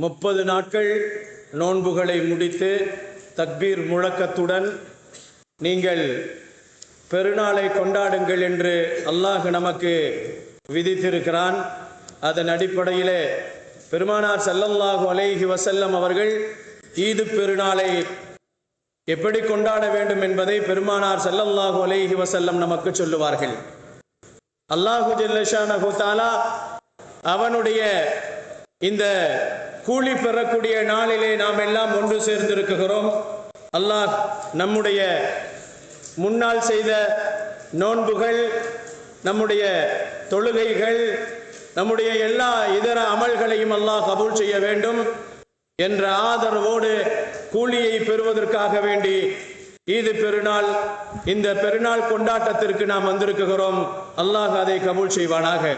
30 நாட்கள் நோன்புகளை முடித்து தக்பீர் முழக்கத்துடன் நீங்கள் பெருநாளை கொண்டாடுங்கள் என்று அல்லாஹ் நமக்கு விதித்திருக்கிறான். அதன் அடிப்படையிலே பெருமானார் ஸல்லல்லாஹு அலைஹி வஸல்லம் அவர்கள் ஈது பெருநாளை எப்படி கொண்டாட வேண்டும் என்பதை பெருமானார் ஸல்லல்லாஹு அலைஹி வஸல்லம் நமக்கு சொல்லுவார்கள். அல்லாஹு ஜல்ல ஷானஹு தஆலா அவனுடைய இந்த கூலி பெறக்கூடிய நாளிலே நாம் எல்லாம் ஒன்று சேர்ந்திருக்கிறோம். அல்லாஹ் நம்முடைய முன்னால் செய்த நோன்புகள், நம்முடைய தொழுகைகள், நம்முடைய எல்லா இதர அமல்களையும் அல்லாஹ் கபூல் செய்ய வேண்டும் என்ற ஆதரவோடு கூலியை பெறுவதற்காக வேண்டி ஈது பெருநாள், இந்த பெருநாள் கொண்டாட்டத்திற்கு நாம் வந்திருக்கிறோம். அல்லாஹ் அதை கபூல் செய்வானாக.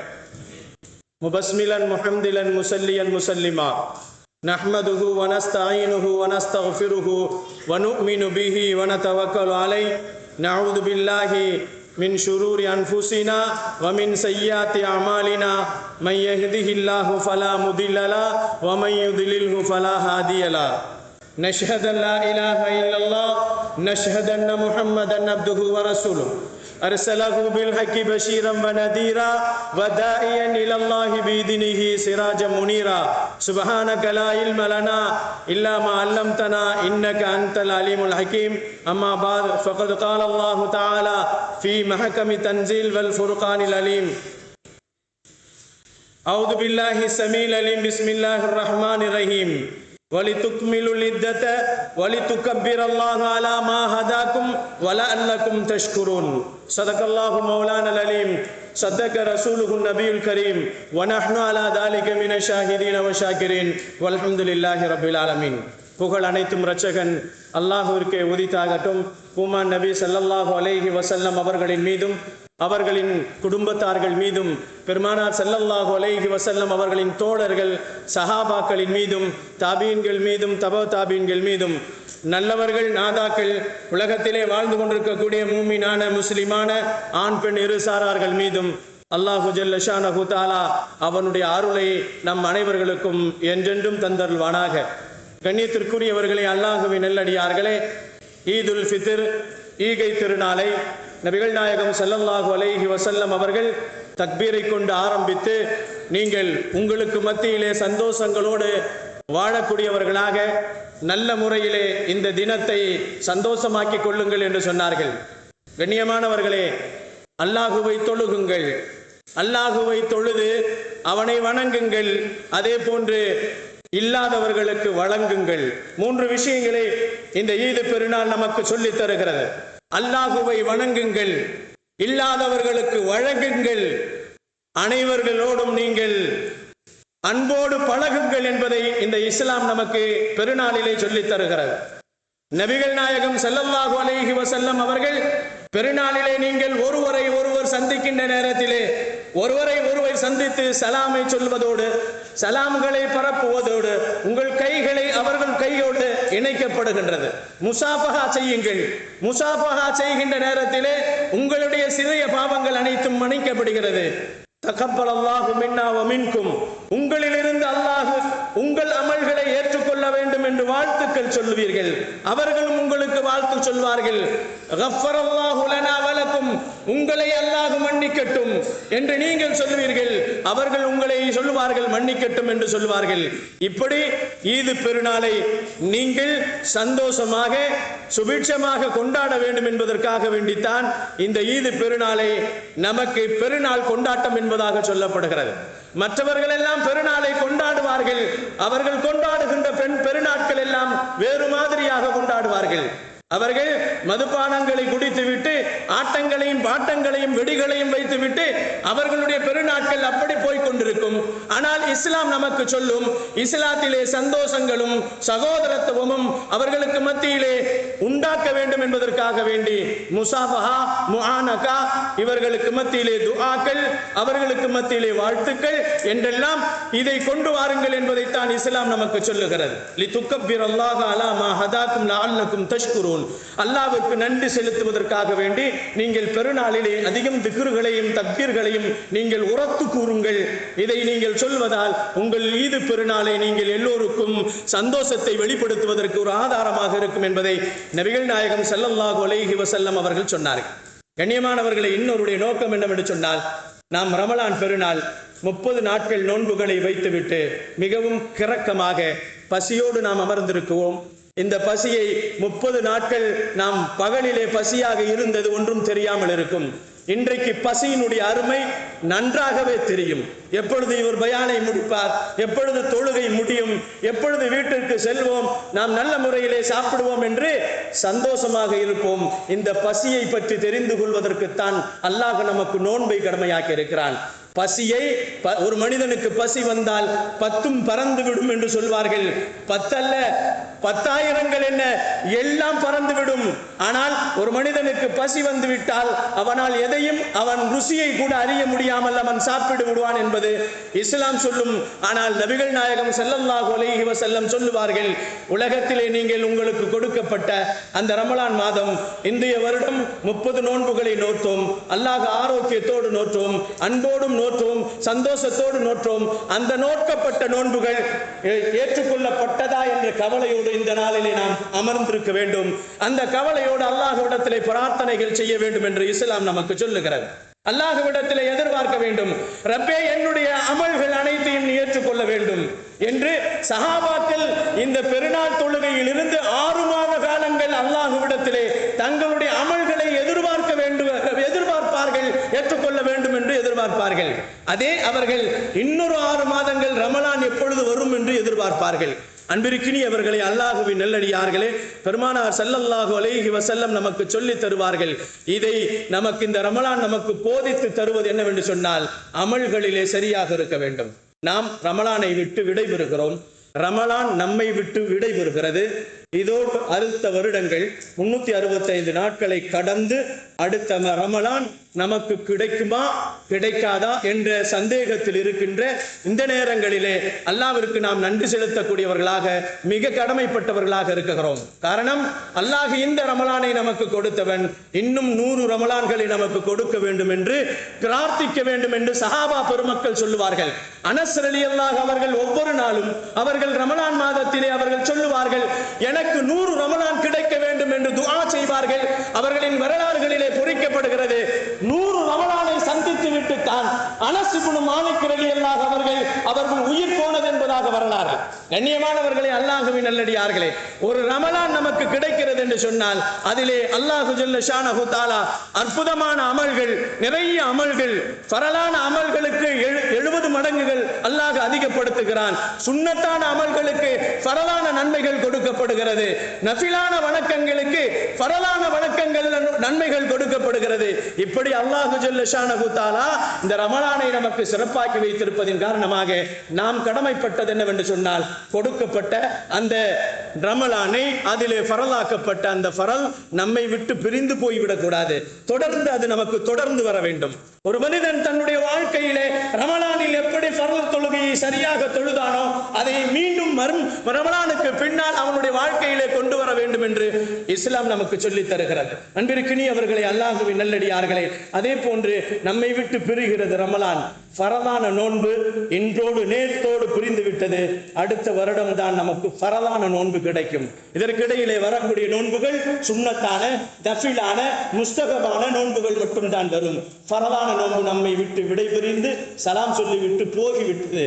முபஸ்மிலன் முஹம்திலன் முசல்லியன் முசல்லிமா நஹ்மதுஹு வ நஸ்தஈனுஹு வ நஸ்தக்ஃபிருஹு வ நுஅ்மினு பிஹி வ நதவக்கலு அலைஹி நஊது பில்லாஹி மின் ஷுரூரி அன்ஃபுஸினா வ மின் ஸய்யிஆத்தி அமாலினா மை யஹ்திஹில்லாஹு ஃபலா முதில்ல லஹு வ மை யுத்லில்ஹு ஃபலா ஹாதிய லஹு நஷ்ஹது அல்லா இலாஹா இல்லல்லாஹ் நஷ்ஹது அன்ன முஹம்மதன் அப்துஹு வ ரசூலுஹு அர்ஸலஹு பில் ஹக்கி பஷீரன் வ நதீரா வ தாஇயன் இலல்லாஹி பிஇذنஹி சிராஜன் முனீரா சுப்ஹானக லா இல்ம லனா இல்லா மா அல்லம்தனா இன்னக அன்தல் அலீமுல் ஹகீம். அம்மா பாத் ஃபகத் قال الله تعالى في محكم تنزيل والفرقان العليم. أعوذ بالله السميع العليم. بسم الله الرحمن الرحيم. وَلِتُكْمِلُوا الْعِدَّةَ وَلِتُكَبِّرُوا اللَّهَ عَلَى مَا هَدَاكُمْ وَلَعَلَّكُمْ تَشْكُرُونَ. صدق الله مولانا العليم. صدق رسوله النبي الكريم. ونحن على ذلك من الشاهدين والشاكرين والحمد لله رب العالمين. புகழ் அனைத்தும் இரட்சகன் அல்லாஹ்விற்கே உரித்தாகட்டும். பூமான் நபி ஸல்லல்லாஹு அலைஹி வஸல்லம் அவர்களின் மீதும் அவர்களின் குடும்பத்தார்கள் மீதும் பெருமானார் ஸல்லல்லாஹு அலைஹி வஸல்லம் அவர்களின் தோழர்கள் சஹாபாக்களின் மீதும் தாபீன்கள் மீதும் தபா தாபீன்கள் மீதும் நல்லவர்கள் நாதாக்கள் உலகத்திலே வாழ்ந்து கொண்டிருக்கக்கூடிய மூமினான முஸ்லிமான ஆண் பெண் இரு சாரார்கள் மீதும் அல்லாஹு ஜல்ல ஷானஹு தஆலா அவனுடைய அருளை நம் அனைவர்களுக்கும் என்றென்றும் தந்தருள்வானாக. கண்ணியத்திற்குரியவர்களே, அல்லாஹுவின் நல்லடியார்களே, ஈதுல் ஃபித்ர் ஈகை திருநாளை நபிகள் நாயகம் ஸல்லல்லாஹு அலைஹி வஸல்லம் அவர்கள் தக்பீரை கொண்டு ஆரம்பித்து நீங்கள் உங்களுக்கு மத்தியிலே சந்தோஷங்களோடு வாழக்கூடியவர்களாக நல்ல முறையிலே இந்த தினத்தை சந்தோஷமாக்கிக் கொள்ளுங்கள் என்று சொன்னார்கள். கண்ணியமானவர்களே, அல்லாஹுவை தொழுகுங்கள், அல்லாஹுவை தொழுது அவனை வணங்குங்கள், அதே போன்று இல்லாதவர்களுக்கு வழங்குங்கள். 3 விஷயங்களை இந்த ஈது பெருநாள் நமக்கு சொல்லித் தருகிறது. அல்லாஹுவை வணங்குங்கள், இல்லாதவர்களுக்கு வழங்குங்கள், அனைவர்களோடும் நீங்கள் அன்போடு பழகுங்கள் என்பதை இந்த இஸ்லாம் நமக்கு பெருநாளிலே சொல்லித் தருகிறது. நபிகள் நாயகம் ஸல்லல்லாஹு அலைஹி வஸல்லம் அவர்கள் பெருநாளிலே நீங்கள் ஒருவரை ஒருவர் சந்திக்கின்ற நேரத்திலே ஒருவரை ஒருவர் சந்தித்து சலாமை சொல்வதோடு சலாம்களை பரப்புவதோடு உங்கள் கைகளை அவர்கள் கையோடு இணைக்கப்படுகின்றது. முசாஃபஹா செய்யுங்கள். முசாஃபஹா செய்கின்ற நேரத்திலே உங்களுடைய சிறிய பாவங்கள் அனைத்தும் மன்னிக்கப்படுகிறது. தகப்பல் அல்லாஹு மின்னா வ மின்கும், உங்களிலிருந்து அல்லாஹ் உங்கள் அமல்களை ஏற்றுக்கொள்ள வேண்டும் என்று வாழ்த்துக்கள் சொல்லுவீர்கள், அவர்களும் உங்களுக்கு வாழ்த்து சொல்வார்கள். கஃபரல்லாஹு லனா வலக்கும், உங்களை அல்லாஹ் மன்னிக்கட்டும் என்று நீங்கள் சொல்லுவீர்கள், அவர்கள் உங்களை சொல்லுவார்கள் மன்னிக்கட்டும் என்று சொல்வார்கள். இப்படி ஈது பெருநாளை நீங்கள் சந்தோஷமாக சுபிட்சமாக கொண்டாட வேண்டும் என்பதற்காக வேண்டித்தான் இந்த ஈது பெருநாளை நமக்கு பெருநாள் கொண்டாட்டம் என்பதாக சொல்லப்படுகிறது. மற்றவர்கள் எல்லாம் பெருநாளை கொண்டாடுவார்கள், அவர்கள் கொண்டாடுகின்ற பெருநாட்கள் எல்லாம் வேறு மாதிரியாக கொண்டாடுவார்கள். அவர்கள் மதுபானங்களை குடித்துவிட்டு ஆட்டங்களையும் பாட்டங்களையும் வெடிகளையும் வைத்துவிட்டு அவர்களுடைய பெருநாட்கள் அப்படி போய்கொண்டிருக்கும். ஆனால் இஸ்லாம் நமக்கு சொல்லும், இஸ்லாத்திலே சந்தோஷங்களும் சகோதரத்துவமும் அவர்களுக்கு மத்தியிலே உண்டாக்க வேண்டும் என்பதற்காக வேண்டி முசாஃபஹா, முஆனகா, இவர்களுக்கு மத்தியிலே துஆக்கள், அவர்களுக்கு மத்தியிலே வாழ்த்துக்கள் என்றெல்லாம் இதை கொண்டு வாருங்கள் என்பதைத்தான் இஸ்லாம் நமக்கு சொல்லுகிறது. லிதுக்கப்பிரல்லாஹ அலா மா ஹதாக்கும் லஅல்லக்கும் தஷ்குரூன். தஷ்குரூன். அல்லாஹ்வுக்கு நன்றி செலுத்துவதற்காக வேண்டி நீங்கள் பெருநாளிலே அதிகம் திக்ருகளையும் தக்பீர்களையும் நீங்கள் உரத்து கூறுங்கள். இதை நீங்கள் சொல்வதால் உங்கள் ஈது பெருநாளை நீங்கள் எல்லோருக்கும் சந்தோஷத்தை வெளிப்படுத்துவதற்கு ஒரு ஆதாரமாக இருக்கும் என்பதை நபிகள் நாயகம் ஸல்லல்லாஹு அலைஹி வஸல்லம் அவர்கள் சொன்னார்கள். கண்ணியமானவர்களை, இன்னொருடைய நோக்கம் என்னவென்று சொன்னால், நாம் ரமலான் பெருநாள் 30 நாட்கள் நோன்புகளை வைத்துவிட்டு மிகவும் கிறக்கமாக பசியோடு நாம் அமர்ந்திருக்குவோம். இந்த பசியை 30 நாட்கள் நாம் பகலிலே பசியாக இருந்தது ஒன்றும் தெரியாமல் இருக்கும். இன்றைக்கு பசியினுடைய அருமை நன்றாகவே தெரியும். எப்பொழுது இவர் பயானை முடிப்பார், எப்பொழுது தொழுகை முடியும், எப்பொழுது வீட்டிற்கு செல்வோம், நாம் நல்ல முறையிலே சாப்பிடுவோம் என்று சந்தோஷமாக இருப்போம். இந்த பசியை பற்றி தெரிந்து கொள்வதற்குத்தான் அல்லாஹ் நமக்கு நோன்பை கடமையாக்கி இருக்கிறான். பசியை ஒரு மனிதனுக்கு பசி வந்தால் 10 பறந்து விடும் என்று சொல்வார்கள். 10 அல்ல, 10,000 என்ன, எல்லாம் பறந்து விடும். ஆனால் ஒரு மனிதனுக்கு பசி வந்து விட்டால் அவனால் எதையும் அவன் ருசியை கூட அறிய முடியாமல் அவன் சாப்பிட்டு விடுவான் என்பது இஸ்லாம் சொல்லும். ஆனால் நபிகள் நாயகம் ஸல்லல்லாஹு அலைஹி வஸல்லம் சொல்லுவார்கள், உலகத்திலே நீங்கள் உங்களுக்கு கொடுக்கப்பட்ட அந்த ரமலான் மாதம், இந்திய வருடம் 30 நோன்புகளை நோற்றோம், அல்லாஹ் ஆரோக்கியத்தோடு நோற்றோம், அன்போடும் நோற்றோம், சந்தோஷத்தோடு நோற்றோம். அந்த நோக்கப்பட்ட நோன்புகள் ஏற்றுக்கொள்ளப்பட்டதா என்ற கவலையோடு இந்த நாளிலே நாம் அமர்ந்திருக்க வேண்டும். அந்த கவலையோடு அல்லாஹ்விடத்திலே பிரார்த்தனைகள் செய்ய வேண்டும் என்று இஸ்லாம் நமக்கு சொல்லுகிறது. அல்லாஹ்விடத்திலே எதிர்பார்க்க வேண்டும், ரப்பே என்னுடைய அமல்கள் அனைத்தையும் நீ ஏற்றுக்கொள்ள வேண்டும் என்று சஹாபாக்கள் இந்த பெருநாள் தொழுகையில் இருந்து 6 மாத காலங்கள் அல்லாஹ்விடத்திலே தங்களுடைய அமல்களை எதிர்பார்க்க வேண்டும், எதிர்பார்ப்பார்கள், ஏற்றுக்கொள்ள வேண்டும் என்று எதிர்பார்ப்பார்கள். அதே அவர்கள் இன்னொரு 6 மாதங்கள் ரமலான் எப்பொழுது வரும் என்று எதிர்பார்ப்பார்கள். அன்பிற்கினியவர்களே, அல்லாஹ்வின் நல்லடியார்களே, பெருமானார் ஸல்லல்லாஹு அலைஹி வஸல்லம் நமக்கு சொல்லி தருவார்கள். இதை நமக்கு இந்த ரமலான் நமக்கு போதித்து தருவது என்னவென்று சொன்னால், அமல்களிலே சரியாக இருக்க வேண்டும். நாம் ரமலானை விட்டு விடைபெறுகிறோம், ரமலான் நம்மை விட்டு விடைபெறுகிறது. இதோடு அடுத்த வருடங்கள் 365 நாட்களை கடந்து அடுத்த ரமலான் நமக்கு கிடைக்குமா கிடைக்காதா என்ற சந்தேகத்தில் இருக்கின்ற இந்த நேரங்களிலே அல்லாஹ்விற்கு நாம் நன்றி செலுத்தக்கூடியவர்களாக, மிக கடமைப்பட்டவர்களாக இருக்கிறோம். காரணம், அல்லாஹ் இந்த ரமலானை நமக்கு கொடுத்தவன், இன்னும் 100 ரமலான்களை நமக்கு கொடுக்க வேண்டும் என்று பிரார்த்திக்க வேண்டும் என்று சஹாபா பெருமக்கள் சொல்லுவார்கள். அனஸ் ரலியல்லாஹு அவர்கள் ஒவ்வொரு நாளும் அவர்கள் ரமலான் மாதத்திலே அவர்கள் சொல்லுவார்கள், எனக்கு 100 ரமலான் கிடைக்க வேண்டும் என்று துஆ செய்வார்கள். அவர்களின் வரலாறுகளிலே பொறிக்கப்படுகிறது, 100 ரமலானை சந்தித்து விட்டு தான் அனஸ் இப்னு மாலிக் ரலியல்லாஹு அவர்கள் உயிர் போனது என்பதாக வரலாறு. கண்ணியமானவர்களே, அல்லாஹ்வின் நல்லடியார்களே, ஒரு ரமலான் நமக்கு கிடைக்கிறது என்று சொன்னால் அதிலே அல்லாஹ் ஜல்ல ஷானஹு தஆலா அற்புதமான அமல்கள், நிறைய அமல்கள், ஃபரலான அமல்களுக்கு 70 மடங்குகள் அல்லாஹ் அதிகப்படுத்துகிறான். சுன்னத்தான அமல்களுக்கு ஃபரலான நன்மைகள் கொடுக்கப்படுகிறது. நஃபிலான வணக்கங்களுக்கு ஃபரலான வணக்கங்கள் நன்மைகள் கொடுக்கப்படுகிறது. இப்படி அல்லாஹ் ஜல்ல ஷானஹு தஆலா இந்த ரமலானை நமக்கு சிறப்பாக்கி வைத்திருப்பதின் காரணமாக நாம் கடமைப்பட்டது என்னவென்று சொன்னால், கொடுக்கப்பட்ட அந்த ரமலானை அதிலே ஃபரலாக்கப்பட்ட அந்த ஃபரல் நம்மை விட்டு பிரிந்து போய்விடக் கூடாது. தொடர்ந்து அது நமக்கு தொடர்ந்து வர வேண்டும். ஒரு மனிதன் தன்னுடைய வாழ்க்கையிலே ரமலானில் எப்படி ஃபரல் தொழுகையை சரியாக தொழுதானோ அதை மீண்டும் ரமலானுக்கு பின்னால் அவனுடைய வாழ்க்கையிலே கொண்டு வர வேண்டும் என்று இஸ்லாம் நமக்கு சொல்லித் தருகிறது. அன்பிற்கினியவர்களே, அல்லாஹ்வின் நல்லடியார்களே, அதே போன்று நம்மை விட்டு பிரிகிறது ரமலான். ஃபரலான நோன்பு இன்றோடு நேற்றோடு புரிந்து விட்டது. அடுத்த வருடம் தான் நமக்கு ஃபரலான நோன்பு கிடைக்கும். இதற்கிடையிலே வரக்கூடிய நோன்புகள் சுன்னத்தான, தஃபிலான, முஸ்தகபான நோன்புகள் மட்டும்தான் வரும். ஃபரலான நோன்பு நம்மை விட்டு விடைபிரிந்து சலாம் சொல்லிவிட்டு போகிவிட்டது.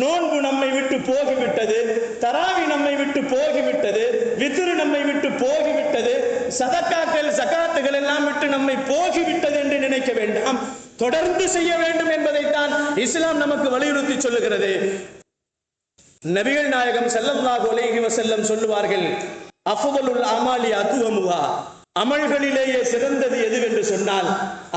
நோன்பு நம்மை விட்டு போகிவிட்டது. தராவி நம்மை விட்டு போகிவிட்டது. வித்ரு நம்மை விட்டு போகிவிட்டது. சதக்காக்கள், ஜகாத்துகள் எல்லாம் விட்டு நம்மை போகிவிட்டது என்று நினைக்க வேண்டாம். தொடர்ந்து செய்ய வேண்டும் என்பதைத்தான் இஸ்லாம் நமக்கு வலியுறுத்தி சொல்லுகிறது. நபிகள் நாயகம் ஸல்லல்லாஹு அலைஹி வஸல்லம் சொல்லுவார்கள், அஃதலுல் அமாலி அத்வமுஹா, அமல்களிலேயே சிறந்தது எதுவென்று சொன்னால்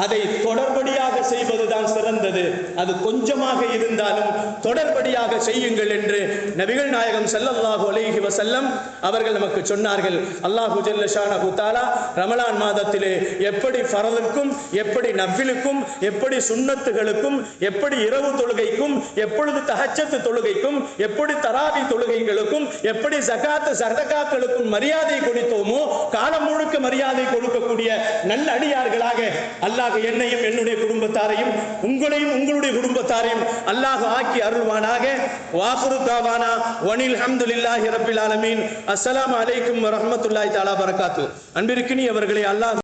அதை தொடர்படியாக செய்வதுதான் சிறந்தது. அது கொஞ்சமாக இருந்தாலும் தொடர்படியாக செய்யுங்கள் என்று நபிகள் நாயகம் ஸல்லல்லாஹு அலைஹி வஸல்லம் அவர்கள் நமக்கு சொன்னார்கள். அல்லாஹு ஜல்ல ஷானஹு தஆலா ரமலான் மாதத்திலே எப்படி ஃபரதுக்கும், எப்படி நஃபிலுக்கும், எப்படி சுன்னத்துகளுக்கும், எப்படி இரவு தொழுகைக்கும், எப்பொழுது தஹஜ்ஜத் தொழுகைக்கும், எப்படி தராவி தொழுகைகளுக்கும், எப்படி ஸகாத் ஸதகாக்களுக்கும் மரியாதை கொடுத்தோமோ, காலம் முழுக்க மரியாதை கொடுக்கக்கூடிய நல்ல அடியார்களாக அல்லாஹ் என்னையும் என்னுடைய குடும்பத்தாரையும் உங்களையும் உங்களுடைய குடும்பத்தாரையும் அல்லாஹ் ஆக்கி அருள்வானாக. வாஃபிரு தாவானா வனில் ஹம்துலில்லாஹி ரப்பில் ஆலமீன். அஸ்ஸலாமு அலைக்கும் வரஹ்மத்துல்லாஹி தஆலா பரகாத்துஹு. அன்பிற்கினியவர்களே, அல்லாஹ்